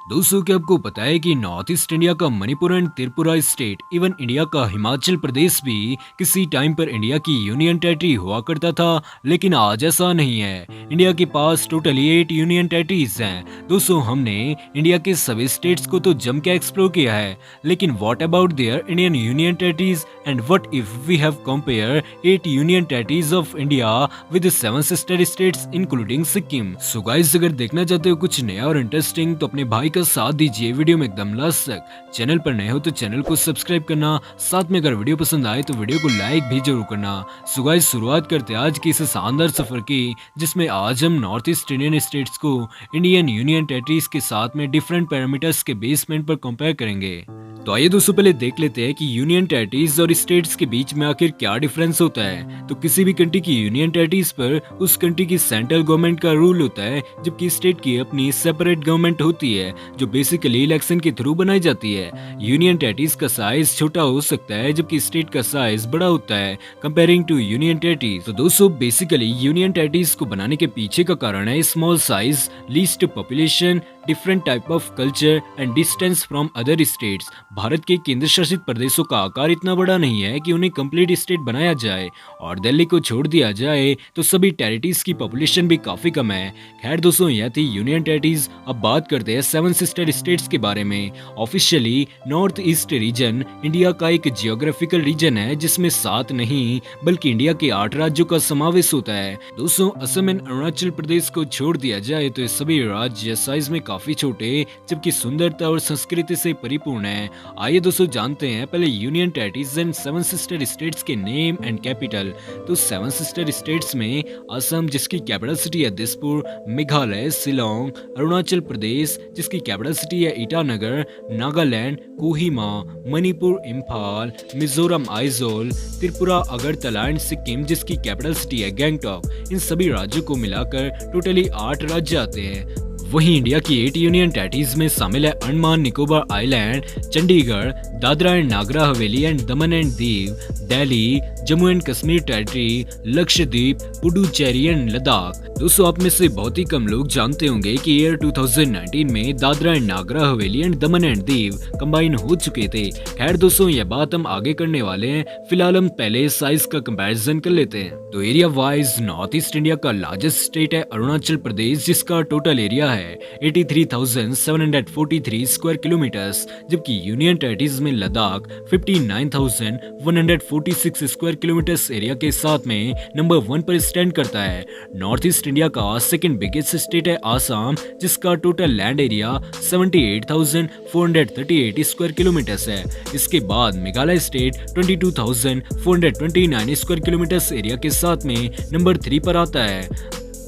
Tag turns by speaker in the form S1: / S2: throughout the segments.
S1: दोस्तों क्या आपको पता है कि नॉर्थ ईस्ट इंडिया का Manipur and Tripura state even India का हिमाचल प्रदेश भी किसी टाइम पर इंडिया की यूनियन टेरिटरी हुआ करता था, लेकिन आज ऐसा नहीं है। इंडिया के पास टोटली 8 यूनियन टेरिटरीज हैं। दोस्तों हमने इंडिया के सभी स्टेट्स को तो जम के एक्सप्लोर किया है, लेकिन what about their Indian union territories and what if we have compare 8 union territories of India with 7 sister states including Sikkim. So guys, अगर देखना चाहते हो कुछ नया और इंटरेस्टिंग तो अपने भाई का साथ दीजिए वीडियो में एकदम लास्ट तक। चैनल पर नए हो तो चैनल को सब्सक्राइब करना, साथ में अगर वीडियो पसंद आए तो वीडियो को लाइक भी जरूर करना। सो गाइस, शुरुआत करते हैं आज की इस शानदार सफर की, जिसमें आज हम नॉर्थ ईस्ट इंडियन स्टेट्स को इंडियन यूनियन टेरिटरीज के साथ में डिफरेंट पैरामीटर्स के बेसमेंट पर कंपेयर करेंगे। तो आइए दोस्तों पहले देख लेते हैं कि यूनियन टेरिटरीज और स्टेट्स के बीच में आखिर क्या डिफरेंस होता है। तो किसी भी कंट्री की यूनियन टेरिटरीज पर उस कंट्री की सेंट्रल गवर्नमेंट का रूल होता है, जबकि स्टेट की अपनी सेपरेट गवर्नमेंट होती है जो बेसिकली इलेक्शन के थ्रू बनाई जाती है। यूनियन टेरिटरीज का साइज छोटा हो सकता है जबकि स्टेट का साइज बड़ा होता है कंपेयरिंग टू यूनियन टेरिटरीज। तो दोस्तों बेसिकली यूनियन टेरिटरीज को बनाने के पीछे का कारण है small size, least population, different type of culture and distance from other states. Bharat के केंद्र शासित प्रदेशों का आकार इतना बड़ा नहीं है कि उन्हें कंप्लीट स्टेट बनाया जाए, और दिल्ली को छोड़ दिया जाए तो सभी टेरिटरीज की पॉपुलेशन भी काफी कम है। खैर दोस्तों, यह थी यूनियन टेरिटरीज। अब बात करते हैं 7 सिस्टर स्टेट्स के बारे में। Officially north east region India का एक जियोग्राफिकल रीजन है जिसमें 7 नहीं बल्कि इंडिया के 8 राज्यों का समावेश होता है। दोस्तों असम एंड अरुणाचल प्रदेश को छोड़ दिया जाए तो ये सभी राज्य साइज में काफी छोटे जबकि सुंदरता और संस्कृति से परिपूर्ण है। आइए दोस्तों जानते हैं पहले union territories and 7 sister states के नेम एंड कैपिटल। तो 7 सिस्टर स्टेट्स में असम जिसकी कैपिटल सिटी है दिसपुर, मेघालय शिलोंग, अरुणाचल प्रदेश जिसकी कैपिटल सिटी है ईटानगर, नागालैंड कोहिमा, मणिपुर इम्फाल, मिजोरम आइजोल, त्रिपुरा अगरतला एंड सिक्किम जिसकी कैपिटल सिटी है गैंगटॉक। इन सभी राज्यों को मिलाकर टोटली 8 राज्य आते हैं। वहीं इंडिया की 8 यूनियन टेरिटरीज में शामिल है Andaman Nicobar island, Chandigarh, Dadra and Nagar Haveli and Daman and Diu, Delhi, Jammu and Kashmir territory, Lakshadweep, Puducherry and Ladakh. दोस्तों आप में से बहुत ही कम लोग जानते होंगे कि ईयर 2019 में Dadra and Nagar Haveli and Daman and Diu combine हो चुके थे। खैर दोस्तों यह बात हम आगे करने वाले हैं, फिलहाल हम पहले साइज का कंपैरिजन कर लेते हैं। तो area wise north east India का लार्जेस्ट स्टेट है अरुणाचल प्रदेश जिसका टोटल एरिया है 83,743 स्क्वायर किलोमीटर्स, जबकि यूनियन टेरिटरीज में लद्दाख 59,146 स्क्वायर किलोमीटर्स एरिया के साथ में नंबर 1 पर स्टैंड करता है। नॉर्थ ईस्ट इंडिया का सेकंड बिगेस्ट स्टेट है आसाम जिसका total land area 78,438 square kilometres है। इसके बाद Meghalaya state 22,429 square kilometres area के साथ में नंबर 3 पर आता है।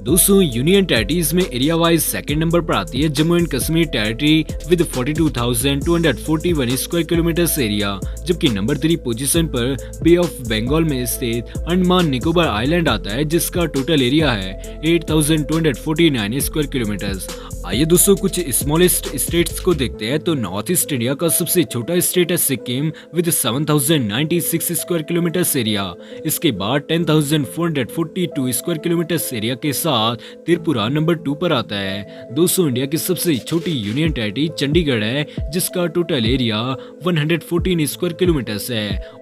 S1: दोस्तों यूनियन टेरिटरीज में एरिया वाइज सेकंड नंबर पर आती है Jammu and Kashmir territory with 42,241 square kilometres area, जबकि नंबर 3 पोजीशन पर बे ऑफ बंगाल में स्थित अंडमान निकोबार आइलैंड आता है जिसका टोटल एरिया है 8,249 स्क्वायर किलोमीटर्स। आइए दोस्तों कुछ स्मॉलेस्ट स्टेट्स को देखते हैं। तो नॉर्थ ईस्ट इंडिया का सबसे छोटा स्टेट है Sikkim with 7,096 square kilometres area. इसके बाद 10,442 स्क्वायर किलोमीटर्स एरिया के साथ त्रिपुरा नंबर 2 पर आता है। दोस्तों इंडिया की सबसे छोटी यूनियन टेरिटरी चंडीगढ़ है जिसका टोटल एरिया 114 स्क्वायर किलोमीटर्स है।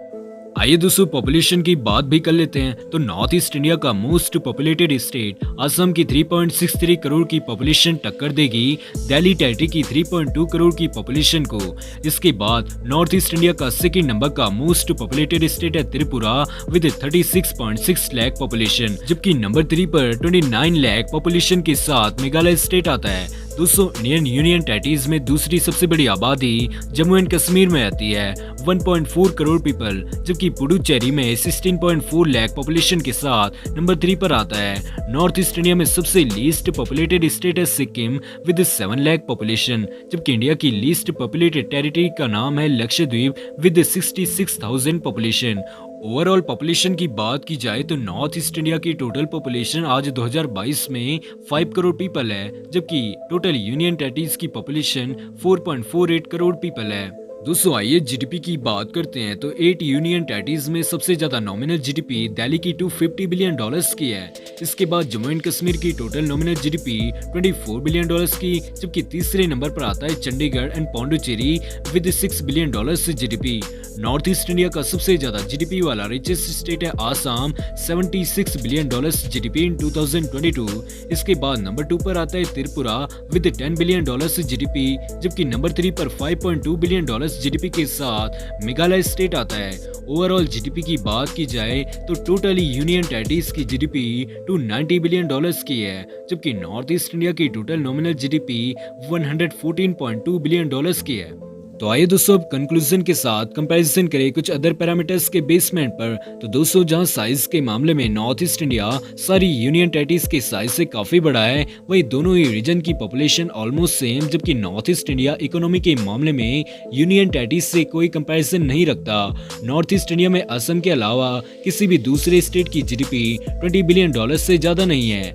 S1: आइए दोस्तों पॉपुलेशन की बात भी कर लेते हैं। तो नॉर्थ ईस्ट इंडिया का मोस्ट पॉपुलेटेड स्टेट असम की 3.63 करोड़ की पॉपुलेशन टक्कर देगी दिल्ली टेरिटरी की 3.2 करोड़ की पॉपुलेशन को। इसके बाद नॉर्थ ईस्ट इंडिया का सेकंड नंबर का मोस्ट पॉपुलेटेड स्टेट है त्रिपुरा विद 36.6 लाख पॉपुलेशन, जबकि नंबर 3 पर 29 लाख पॉपुलेशन के साथ मेघालय स्टेट आता है। दोस्तों इंडियन यूनियन टेरिटरीज में दूसरी सबसे बड़ी आबादी जम्मू एंड कश्मीर में आती है 1.4 करोड़ पीपल, जबकि पुडुचेरी में 16.4 लाख पॉपुलेशन के साथ नंबर 3 पर आता है। नॉर्थ ईस्ट इंडिया में सबसे लीस्ट पॉपुलेटेड स्टेट है सिक्किम विद 7 लाख पॉपुलेशन, जबकि इंडिया की लीस्ट पॉपुलेटेड टेरिटरी का नाम है Lakshadweep with 66,000 population. Overall population की बात की जाए तो नॉर्थ ईस्ट इंडिया की टोटल पॉपुलेशन आज 2022 में 5 करोड़ पीपल है, जबकि टोटल यूनियन टेरिटरीज की पॉपुलेशन 4.48 करोड़ पीपल है। दोस्तों आइए जीडीपी की बात करते हैं तो 8 यूनियन टेरिटरीज में सबसे ज्यादा नॉमिनल जीडीपी दिल्ली की $250 बिलियन की है। इसके बाद जम्मू एंड कश्मीर की टोटल नॉमिनल जीडीपी $24 बिलियन की, जबकि तीसरे नंबर पर आता है Chandigarh and Pondicherry with $6 billion GDP. North east India का सबसे ज्यादा जीडीपी वाला रिचेस्ट स्टेट है आसाम, $76 बिलियन जीडीपी इन 2022। इसके बाद नंबर 2 पर आता है त्रिपुरा विद $10 बिलियन जीडीपी, जबकि नंबर 3 पर $5.2 बिलियन जीडीपी के साथ मेघालय स्टेट आता है। ओवरऑल जीडीपी की बात की जाए तो टोटली यूनियन टेरिटरीज की जीडीपी $290 बिलियन की है, जबकि नॉर्थ ईस्ट इंडिया की टोटल नॉमिनल जीडीपी $114.2 बिलियन की है। तो आइए दोस्तों अब कंक्लूजन के साथ कंपैरिजन करें कुछ अदर पैरामीटर्स के बेसमेंट पर। तो दोस्तों जहां साइज के मामले में नॉर्थ ईस्ट इंडिया सारी यूनियन टेरिटरीज के साइज से काफी बड़ा है, वही दोनों ही रीजन की पॉपुलेशन ऑलमोस्ट सेम, जबकि नॉर्थ ईस्ट इंडिया इकोनॉमी के मामले में यूनियन टेरिटरीज से कोई कंपैरिजन नहीं रखता। नॉर्थ ईस्ट इंडिया में असम के अलावा किसी भी दूसरे स्टेट की जीडीपी $20 बिलियन से ज्यादा नहीं है।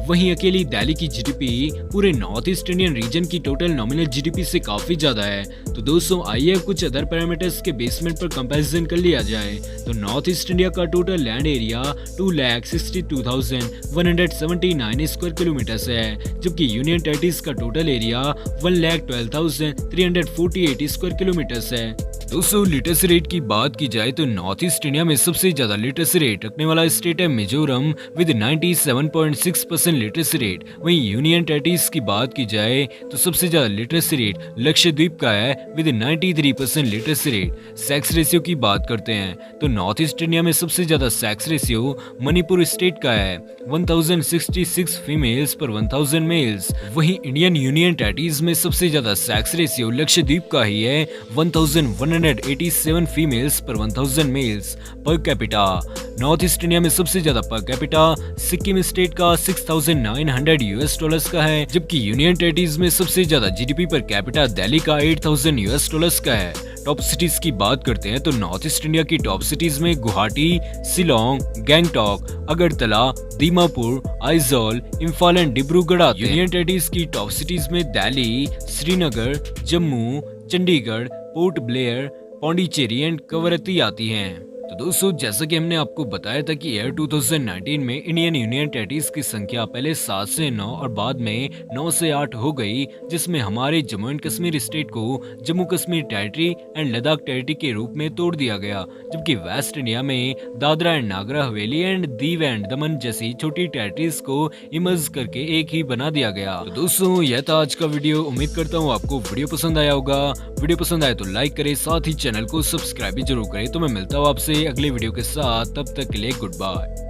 S1: वहीं अकेली दिल्ली की जीडीपी पूरे नॉर्थ ईस्ट इंडियन रीजन की टोटल नॉमिनल जीडीपी से काफी ज्यादा है। तो दोस्तों आइए कुछ अदर पैरामीटर्स के बेसमेंट पर कंपैरिजन कर लिया जाए। तो नॉर्थ ईस्ट इंडिया का total land area 2,62,179 square kilometre है, जबकि यूनियन टेरिटरीज का टोटल एरिया 1,12,348 स्क्वायर किलोमीटर है। दोस्तों लिटरेसी रेट की बात की जाए तो नॉर्थ ईस्ट इंडिया में सबसे ज्यादा लिटरेसी रेट रखने वाला स्टेट है मिजोरम विद 97.6% लिटरेसी रेट। वहीं यूनियन टेरिटरीज की बात की जाए तो सबसे ज्यादा लिटरेसी रेट लक्षद्वीप का है with 93% literacy rate. Sex ratio की बात करते हैं तो नॉर्थ ईस्ट इंडिया में सबसे ज्यादा सेक्स रेशियो मणिपुर स्टेट का है 1066 फीमेल्स पर 1000 मेल्स। वहीं इंडियन यूनियन टेरिटरीज में सबसे ज्यादा सेक्स रेशियो लक्षद्वीप का ही है 1187 फीमेल्स पर 1000 mails. Per capita north east India में सबसे ज्यादा पर कैपिटा सिक्किम स्टेट का $6,900 का है, जबकि यूनियन टेरिटरीज में सबसे ज्यादा जीडीपी पर कैपिटा दिल्ली का $8,000 का है। टॉप सिटीज की बात करते हैं तो नॉर्थ ईस्ट इंडिया की टॉप सिटीज में गुवाहाटी, शिलोंग, गैंगटॉक, अगरतला, दीमापुर, आइजॉल, इम्फाल एंड डिब्रूगढ़ आते हैं। यूनियन टेरिटरीज की टॉप सिटीज में Delhi, Srinagar, Jammu, Chandigarh, port Blair, Pondicherry and Kavaratti आती हैं। तो दोस्तों जैसा कि हमने आपको बताया था कि ईयर 2019 में इंडियन यूनियन टेरिटरीज की संख्या पहले 7 से 9 और बाद में 9 से 8 हो गई, जिसमें हमारे जम्मू एंड कश्मीर स्टेट को Jammu Kashmir territory and Ladakh territory के रूप में तोड़ दिया गया, जबकि वेस्ट इंडिया में Dadra and Nagar Haveli and Diu and दमन जैसी छोटी टेरिटरीज को इमर्ज करके एक ही बना दिया गया। तो दोस्तों यह था आज का वीडियो। उम्मीद करता हूँ आपको वीडियो पसंद आया होगा। वीडियो पसंद आए तो लाइक करें, साथ ही चैनल को सब्सक्राइब भी जरूर करें। तो मैं मिलता हूँ आपसे अगले वीडियो के साथ, तब तक के लिए गुड बाय।